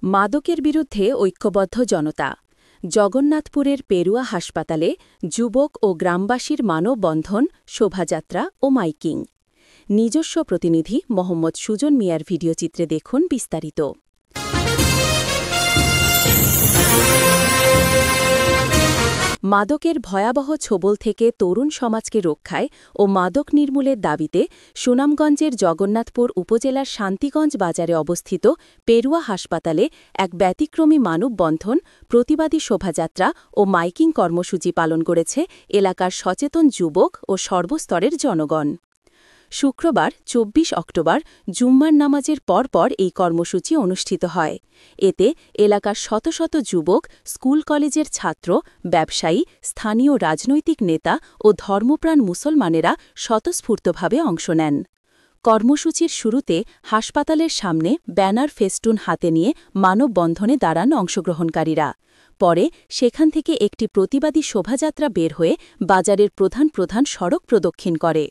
মাদকের বিরুদ্ধে ঐক্যবদ্ধ জনতা। জগন্নাথপুরের পেরুয়া হাসপাতালে যুবক ও গ্রামবাসীর মানববন্ধন, শোভাযাত্রা ও মাইকিং। নিজস্ব প্রতিনিধি মোহাম্মদ সুজন মিয়ার ভিডিওচিত্রে দেখুন বিস্তারিত। মাদকের ভয়াবহ ছোবল থেকে তরুণ সমাজকে রক্ষায় ও মাদক নির্মূলের দাবিতে সুনামগঞ্জের জগন্নাথপুর উপজেলার শান্তিগঞ্জ বাজারে অবস্থিত পেরুয়া হাসপাতালে এক ব্যতিক্রমী মানববন্ধন, প্রতিবাদী শোভাযাত্রা ও মাইকিং কর্মসূচি পালন করেছে এলাকার সচেতন যুবক ও সর্বস্তরের জনগণ। শুক্রবার ২৪ অক্টোবর জুম্মার নামাজের পরপর এই কর্মসূচি অনুষ্ঠিত হয়। এতে এলাকার শত শত যুবক, স্কুল কলেজের ছাত্র, ব্যবসায়ী, স্থানীয় রাজনৈতিক নেতা ও ধর্মপ্রাণ মুসলমানেরা স্বতঃস্ফূর্তভাবে অংশ নেন। কর্মসূচির শুরুতে হাসপাতালের সামনে ব্যানার ফেস্টুন হাতে নিয়ে মানববন্ধনে দাঁড়ান অংশগ্রহণকারীরা। পরে সেখান থেকে একটি প্রতিবাদী শোভাযাত্রা বের হয়ে বাজারের প্রধান প্রধান সড়ক প্রদক্ষিণ করে।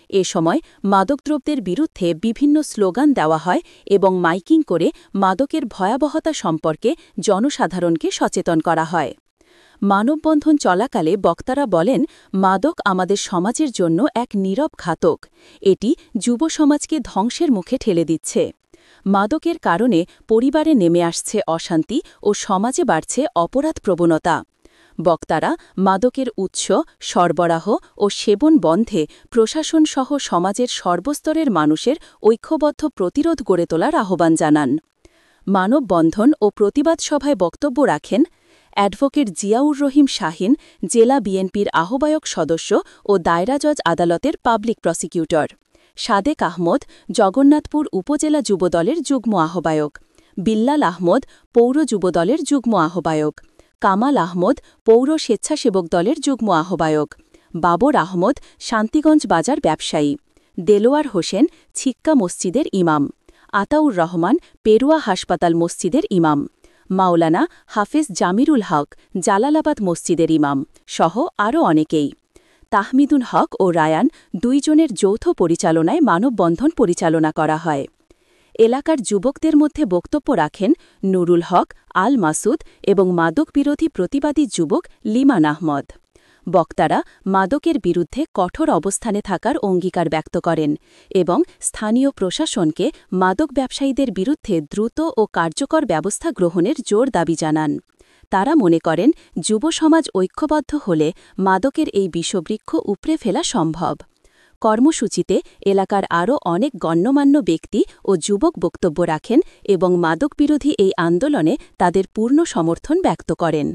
এ সময় মাদকদ্রব্যের বিরুদ্ধে বিভিন্ন স্লোগান দেওয়া হয় এবং মাইকিং করে মাদকের ভয়াবহতা সম্পর্কে জনসাধারণকে সচেতন করা হয়। মানববন্ধন চলাকালে বক্তারা বলেন, মাদক আমাদের সমাজের জন্য এক নীরব ঘাতক। এটি যুব সমাজকে ধ্বংসের মুখে ঠেলে দিচ্ছে। মাদকের কারণে পরিবারে নেমে আসছে অশান্তি ও সমাজে বাড়ছে অপরাধ প্রবণতা। বক্তারা মাদকের উৎস, সরবরাহ ও সেবন বন্ধে প্রশাসনসহ সমাজের সর্বস্তরের মানুষের ঐক্যবদ্ধ প্রতিরোধ গড়ে তোলার আহ্বান জানান। মানববন্ধন ও প্রতিবাদ সভায় বক্তব্য রাখেন অ্যাডভোকেট জিয়াউর রহিম শাহীন, জেলা বিএনপির আহ্বায়ক সদস্য ও দায়রা জজ আদালতের পাবলিক প্রসিকিউটর; সাদেক আহমদ, জগন্নাথপুর উপজেলা যুবদলের যুগ্ম আহ্বায়ক; বিল্লাল আহমদ, পৌর যুবদলের যুগ্ম আহ্বায়ক; কামাল আহমদ, পৌর স্বেচ্ছাসেবক দলের যুগ্ম আহ্বায়ক; বাবর আহমদ, শান্তিগঞ্জ বাজার ব্যবসায়ী; দেলোয়ার হোসেন, ছিক্কা মসজিদের ইমাম; আতাউর রহমান, পেরুয়া হাসপাতাল মসজিদের ইমাম; মাওলানা হাফেজ জামিরুল হক, জালালাবাদ মসজিদের ইমাম সহ আরও অনেকেই। তাহমিদুল হক ও রায়ান দুইজনের যৌথ পরিচালনায় মানববন্ধন পরিচালনা করা হয়। এলাকার যুবকদের মধ্যে বক্তব্য রাখেন নুরুল হক, আল মাসুদ এবং মাদক বিরোধী প্রতিবাদী যুবক লিমান আহমদ। বক্তারা মাদকের বিরুদ্ধে কঠোর অবস্থানে থাকার অঙ্গীকার ব্যক্ত করেন এবং স্থানীয় প্রশাসনকে মাদক ব্যবসায়ীদের বিরুদ্ধে দ্রুত ও কার্যকর ব্যবস্থা গ্রহণের জোর দাবি জানান। তারা মনে করেন, যুব সমাজ ঐক্যবদ্ধ হলে মাদকের এই বিষবৃক্ষ উপড়ে ফেলা সম্ভব। কর্মসূচিতে এলাকার আরও অনেক গণ্যমান্য ব্যক্তি ও যুবক বক্তব্য রাখেন এবং মাদক বিরোধী এই আন্দোলনে তাদের পূর্ণ সমর্থন ব্যক্ত করেন।